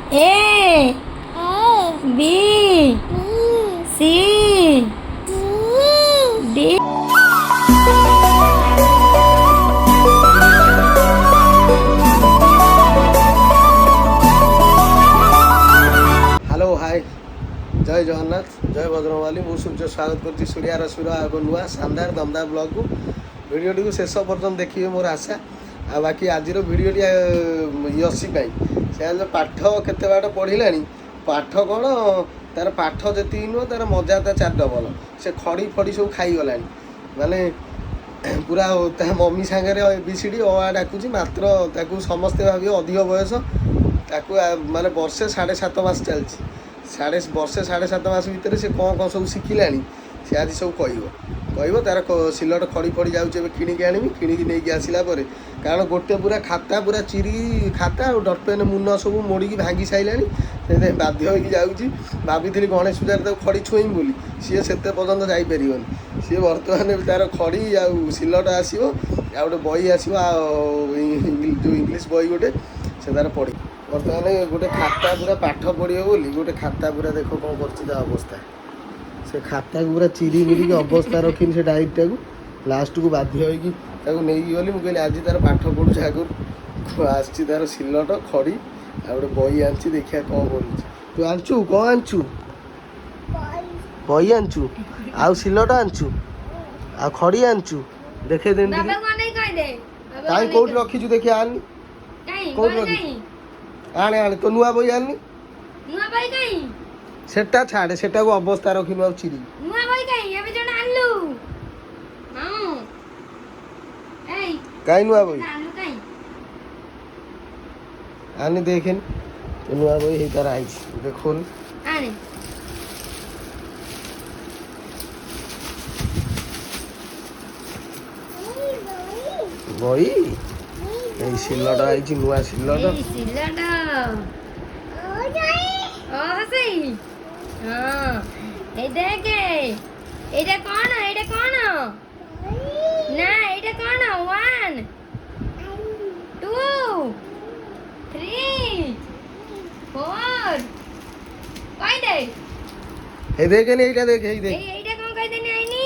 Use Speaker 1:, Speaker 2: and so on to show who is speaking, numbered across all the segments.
Speaker 1: A B C D.
Speaker 2: Hello hi जय जगन्नाथ जय बजरंगबली मु सूर्य स्वागत करती सूर्या रश्मिर एक नुआ शानदार दमदार ब्लॉग को भिडियोटी को शेष पर्यटन देखिए मोर आशा आ बाकी आज भिडियोटी यसी से पाठ केते बाट पढ़िला पाठ कौन तार पाठ जी नुह तार मजा ता 4 डबल से खड़ी फड़ी सब खाईगला माने पूरा मम्मी सागर एबीसीडी अ डाकुची मात्र ताकू समस्ते भाव अधिक बयस ताकू माने वर्षे 7.5 मास चलती वर्षे 7.5 मास भितर से कौन सब शिखिला से आज सब कह तार सिलट खड़ी पड़ी जाऊे किणिकी आनी किणिकी नहीं आसला कारण गोटे पूरा खाता पूरा चिरी खाता और डटपेन मुन सब मोड़ी भांगी सारे बाध्य होगी जाऊँगी भाभी गणेश पूजा तक खड़ी छुईम बोली सी से पर्यटन जापर सी बर्तमान तार खड़ी आउ सिलट आसो गोटे बही आसो जो इंग्लीश बही गोटे से तार पढ़ बर्तमान गोटे खाता पूरा पाठ पढ़ो बोली गोटे खाता पूरा देख कौन कर अवस्था से खाता को पूरा चिरी मिरी अवस्था रखी से डायरीटा को लास्ट को बाध्य होगी नहीं गली मुझे आज तार पाठ पढ़ुचे आगुरी आसी तार सिलट खड़ी आ गोटे बही आनी देखिए कौन कर तू आनचु कौन आनचु बही आनचु आउ सिलट आनचु आ खड़ी आनचु देखे दे कहीं कौट रखीचु देखिए आनी कौट रखी आने आने तो नुआ बही आनी सेटा छाड़े सेटा को अवस्था रखिनु आ चिरी
Speaker 1: नुआ भाई काई एबे जण आनलु हां एई
Speaker 2: काई नुआ बही
Speaker 1: आनलु काई
Speaker 2: आनी देखेन तो नुआ बही हे तार आइछ देखोन
Speaker 1: आने
Speaker 2: बही এই সিলট আইছি নুয়া সিলট
Speaker 1: এই সিলট ও যাই ও হাসি হ্যাঁ এই দেখে এটা কোন না এটা কোন 1 2 3 4 কই দে
Speaker 2: এই দেখেন এইটা দেখে এই দেখ
Speaker 1: এইটা কোন কই দেনি আইনি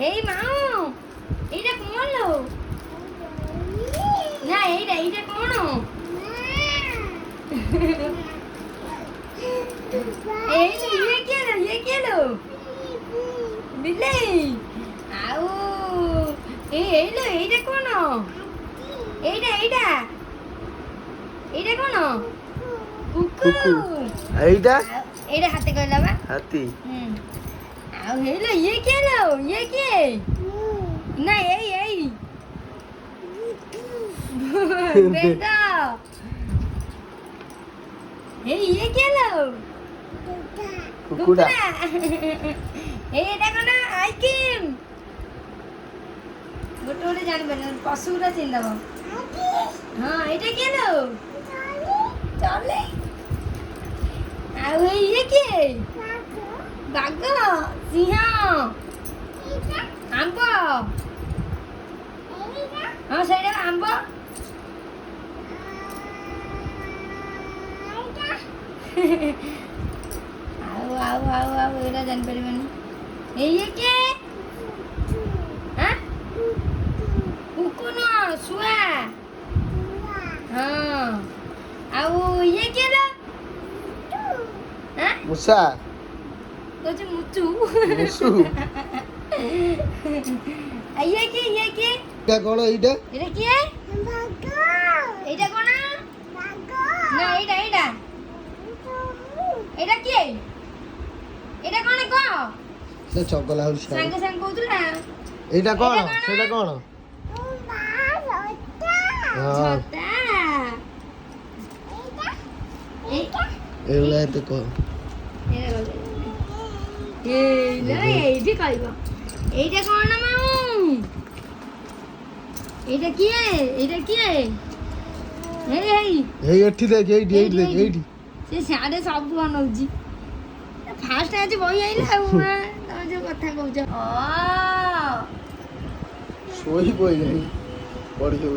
Speaker 1: এই মাও এইটা কোন লো না এইটা কোন ये क्या लो बिल्ली आओ लो এইটা কোন এইটা কোন কুকু
Speaker 2: এইটা
Speaker 1: হাতে কইলা বা
Speaker 2: হাতি
Speaker 1: आओ हेलो ये क्या लो ये क्या না এই बेटा ये क्या लो
Speaker 2: কুকুড়া
Speaker 1: এটা কোন আইসক্রিম গোটে গোটে জানবে না পশুরা চিন্তাব হ্যাঁ এটা কে লো চলে ଆଉ ଇଏ କିଏ ବାଘ ସିଂହ ଆମ୍ବ ହଁ ସେଇଟା ଆମ୍ବ ଆଉ ଏଇଟା ଜାଣିପାରିବନି ଏଇ କିଏ କୁକୁନ ଶୁଆ ହଁ ଆଉ ଇଏ କିଏ ଲ
Speaker 2: ମୁସା
Speaker 1: କହୁଛି ମୁଚୁ
Speaker 2: ମୁସୁ
Speaker 1: ଇଏ କିଏ
Speaker 2: এটা কোন এইটা
Speaker 1: এটা কিଏ এইটা কোন না এইটা এটা কিଏ এটা কোন ক
Speaker 2: সে চগলা হইছে
Speaker 1: সাঙ্গে কହୁଥିଲା
Speaker 2: এইটা কোন সেটা কোন
Speaker 1: ছটা
Speaker 2: এইগুলা এতে কোন
Speaker 1: এইটা কইব এইটা কোন মামু এইটা কিଏ
Speaker 2: এই এଠି দেখ এইটি দেখ এইটি
Speaker 1: ସେ ସିଆଡ଼େ ସବୁ ବନଉଛି ଫାଷ୍ଟ ଆଜି ବହି ଆଇଲା ଆଉ ତମେ ଯୋଉ କଥା କହୁଛ
Speaker 2: ଶୋଇ ପଇଲାଣି ପଢିବ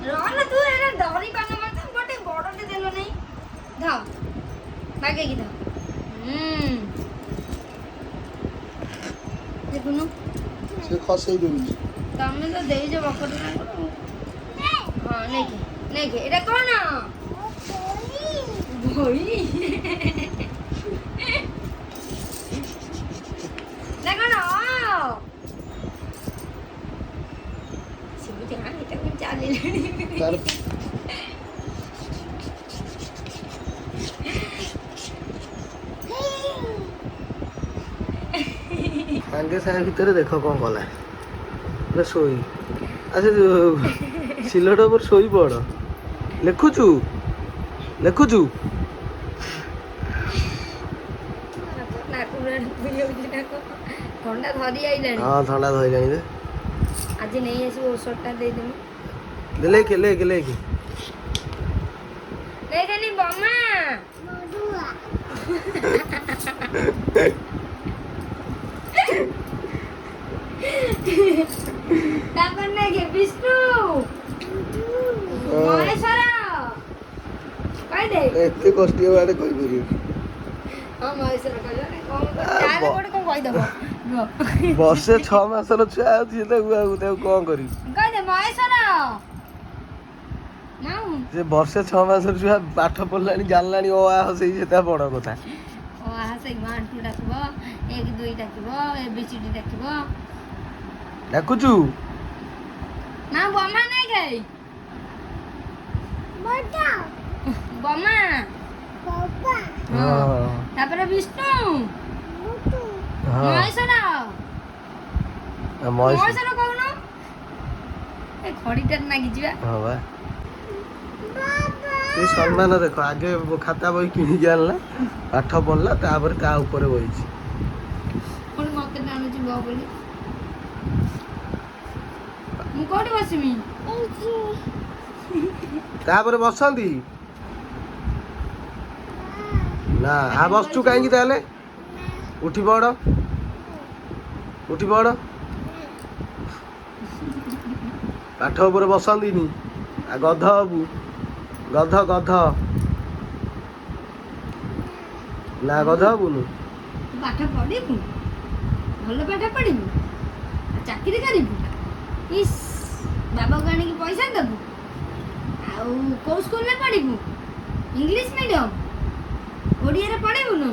Speaker 1: ରହ ନା ତୁ ଏଟା ଡରି ପାରୁନ ମତେ ଗୋଟେ ବଡଟେ ଦେଲ ନାହିଁ ধাও বাগে কি ধাও দেখুন
Speaker 2: ସେ ଖସେଇ ଦଉଛି।
Speaker 1: ତମେ ତ ଦେଇଛ ବକଟେ ତାଙ୍କର ହଁ ନେଇକି ନେଇକି ଏଇଟା କଣ ଭଇ ନା କଣ ଶିବୁଛି ହଁ ଏଇଟା କଣ ଚାଲିଲାଣି
Speaker 2: ତାର ସାଙ୍ଗେ ସାଙ୍ଗେ ଭିତରେ ଦେଖ କ'ଣ କଲା ପୁରା ଶୋଇ ଆଚ୍ଛା ସିଲଟ ଉପରେ ଶୋଇ ପଡ଼ ଲେଖୁଛୁ ଲେଖୁଛୁ
Speaker 1: ଥଣ୍ଡା ଧରି ଆଇଲାଣି
Speaker 2: ହଁ ଥଣ୍ଡା ଧରିଲାଣି ରେ
Speaker 1: ଆଜି ନେଇ ଆସିବ ଔଷଧଟା ଦେଇଦେମି
Speaker 2: ଲେଖେ ଲେଖେ ଲେଖେ
Speaker 1: ନେଇଗଲି ବମା ତାପରେ ନେଇକି ବିଷ୍ଣୁ ମହେଶ୍ୱର କହିଦେ
Speaker 2: ଏତେ କଷ୍ଟ ଆଡ଼େ କହିପାରିବି
Speaker 1: ହଁ ମହେଶ୍ୱର କହିଲ ତାହେଲେ ଗୋଟେ କଣ କହିଦବ
Speaker 2: ବର୍ଷେ 6 ମାସର ଛୁଆ ଅଛି ତାକୁ କ'ଣ କରିବି
Speaker 1: କହିଦେ ମହେଶ୍ୱର
Speaker 2: ସେ ବର୍ଷେ 6 ମାସର ଛୁଆ ପାଠ ପଢ଼ିଲାଣି ଜାଣିଲାଣି ଅ ଆ ସେଇ ସେଟା ବଡ଼ କଥା
Speaker 1: ଓ ଆହା ସେଇ 1 2 ଡାକିବ 1 2 ଡାକିବ ABCD ଡାକିବ
Speaker 2: ଡାକୁଛୁ
Speaker 1: ନା ବମା ନାଇଁ ଖାଇ ବମା
Speaker 2: ହଁ
Speaker 1: ତାପରେ ବିଷ୍ଣୁ
Speaker 2: ହଁ
Speaker 1: ମହେଶ୍ୱର ମହେଶ୍ୱର କହୁନ ଏ ଖଡ଼ିଟାରେ ନାଗିଯିବା
Speaker 2: ହଁ ବା ଏ ସମ୍ମାନ ଦେଖ ଆଗେ ଖାତା ବହି କିଣିକି ଆଣିଲା ପାଠ ପଢ଼ିଲା ତାପରେ ତା ଉପରେ ବହିଛି
Speaker 1: ପୁଣି ମତେ ଟାଣୁଛି ବ ବୋଲି ମୁଁ କୋଉଠି ବସିବି
Speaker 2: ତାପରେ ବସନ୍ତି ନା ଆ ବସଛୁ କାହିଁକି ତାହେଲେ ଉଠି ପଡ଼ ପାଠ ଉପରେ ବସନ୍ତିନି ଆଉ ଗଧ ହବୁ ଗଧ ନା ଗଧ ହବୁନୁ
Speaker 1: ପାଠ ପଢିବୁ ଭଲ ପାଠ ପଢିବୁ ଚାକିରି କରିବୁ ଇସ୍ ବାବାକୁ ଆଣିକି ପଇସା ଦେବୁ ଆଉ କୋଉ ସ୍କୁଲରେ ପଢିବୁ ଇଂଲିଶ ମିଡ଼ିୟମ ଓଡ଼ିଆରେ ପଢିବୁନୁ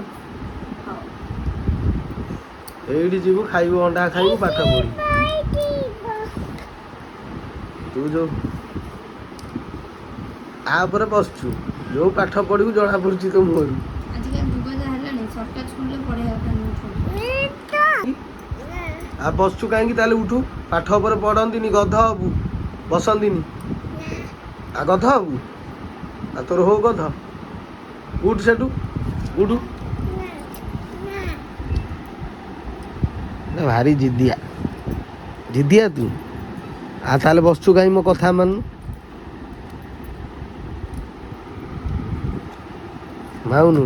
Speaker 2: ଏଇଠି ଯିବୁ ଖାଇବୁ ଅଣ୍ଡା ଖାଇବୁ ପାଠ ପଢିବୁ ତୁ ଯୋଉ ଆ ଉପରେ ବସଛୁ ଯୋଉ ପାଠ ପଢିବୁ ଜଣା ପଡୁଛି ତୋ ମୁହଁରୁ
Speaker 1: ଆଜିକାଲି ଯୁଗ ଯାହା ହେଲାଣି ସରକାରୀ ସ୍କୁଲରେ ପଢେଇବା ପାଇଁ
Speaker 2: ଆଉ ବସଛୁ କାହିଁକି ତାହେଲେ ଉଠୁ ପାଠ ଉପରେ ପଢନ୍ତିନି ଗଧ ହବୁ ବସନ୍ତିନି ଆଉ ଗଧ ହବୁ ଆଉ ତୋର ହଉ ଗଧ ଉଠୁ ସେଠୁ ଉଠୁ ଭାରି ଜିଦିଆ ତୁ ଆଉ ତାହେଲେ ବସଛୁ କାହିଁ ମୋ କଥା ମାନୁ ମାଉନୁ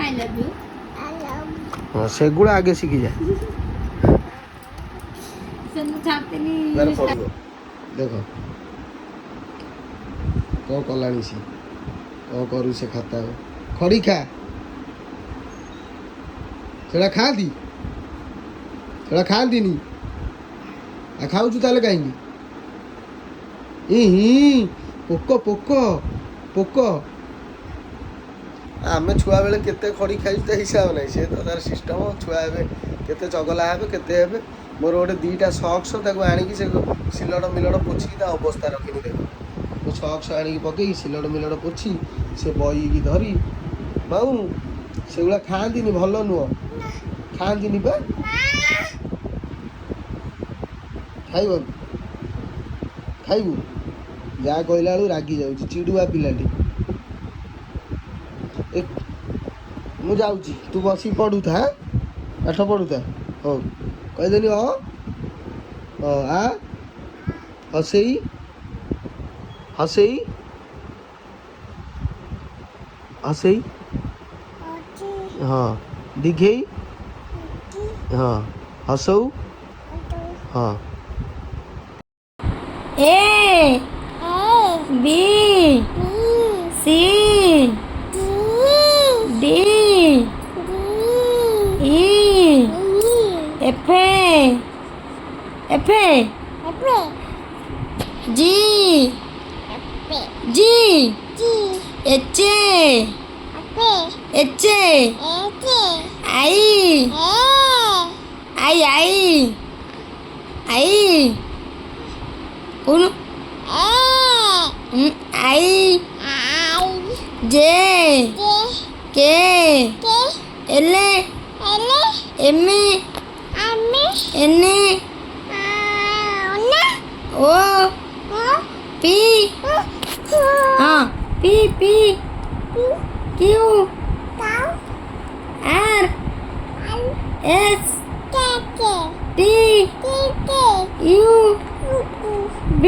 Speaker 1: ଆଇ ଲଭ୍ ୟୁ
Speaker 2: ହଁ ସେଗୁଡ଼ା ଆଗେ ଶିଖିଯା
Speaker 1: ଛାଡ଼ିଥିଲି
Speaker 2: ଦେଖ କ'ଣ କଲାଣି ସେ କ'ଣ କରୁ ସେ ଖାତା ଖଡ଼ି ଖା ସେଟା ଖାଆନ୍ତିନି ଆଉ ଖାଉଛୁ ତାହେଲେ କାହିଁକି ପୋକ ଆମେ ଛୁଆବେଳେ କେତେ ଖଡ଼ି ଖାଇଛୁ ତା ହିସାବ ନାହିଁ ସେ ତ ତାର ସିଷ୍ଟମ ଛୁଆ ଏବେ କେତେ ଚଗଲା ହେବେ କେତେ ହେବେ ମୋର ଗୋଟେ 2ଟା ସକ୍ସ ତାକୁ ଆଣିକି ସେ ସିଲଟ ମିଲଟ ପୋଛିକି ତା ଅବସ୍ଥା ରଖିନି ଦେଖ ମୁଁ ସକ୍ସ ଆଣିକି ପକେଇକି ସିଲଟ ମିଲଟ ପୋଛି ସେ ବହିକି ଧରି ବାଉ ସେଗୁଡ଼ା ଖାଆନ୍ତିନି ଭଲ ନୁହଁ ଖାଆନ୍ତିନି ବା ଖାଇବୁ ଯାହା କହିଲା ବେଳକୁ ରାଗି ଯାଉଛି ଚିଡ଼ୁଆ ପିଲାଟି ମୁଁ ଯାଉଛି ତୁ ବସିକି ପଢ଼ୁଥା ପାଠ ପଢ଼ୁଥା ହଉ କହିଦେନି ଆ ହସେଇ ହଁ ଦିଘେଇ ହଁ ହସଉ ହଁ
Speaker 1: A B C D E F F G G H H I I Uno I J K L M N O P P Q R S T U V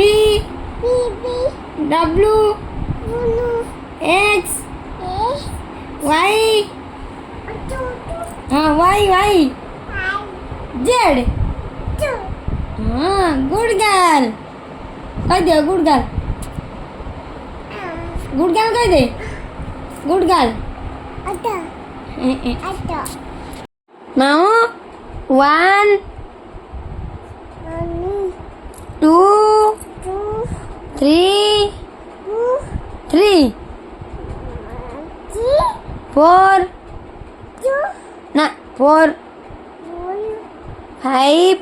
Speaker 1: W X Y Y Z good girl कह दे good girl कह दे good girl now 1 2 3 4 na 4 5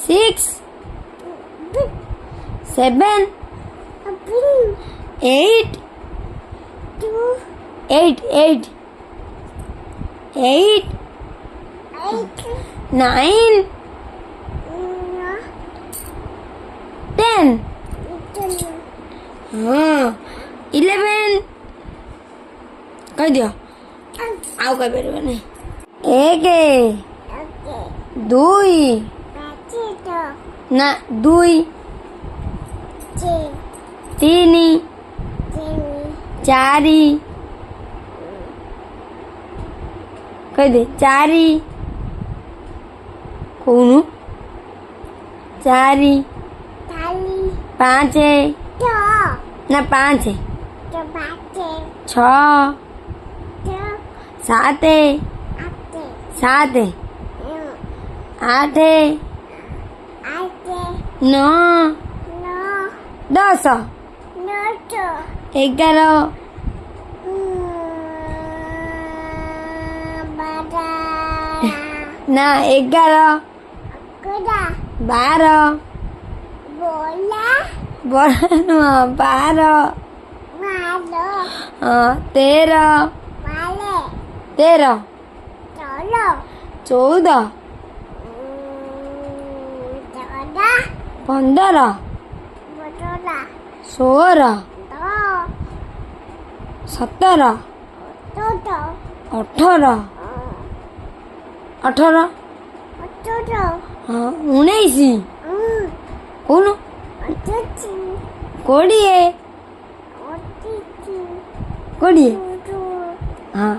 Speaker 1: 6 7 8 9 10 11 कह दिया आओ कह बेरबे एक दुई ना दुई तीन चारि कह दे चारि कौन चारि पाँच ना पाँच छ सात आठ नौ 10 11 ना 11 12 12 13 14 15 16 17 18 19 कौन 20 हाँ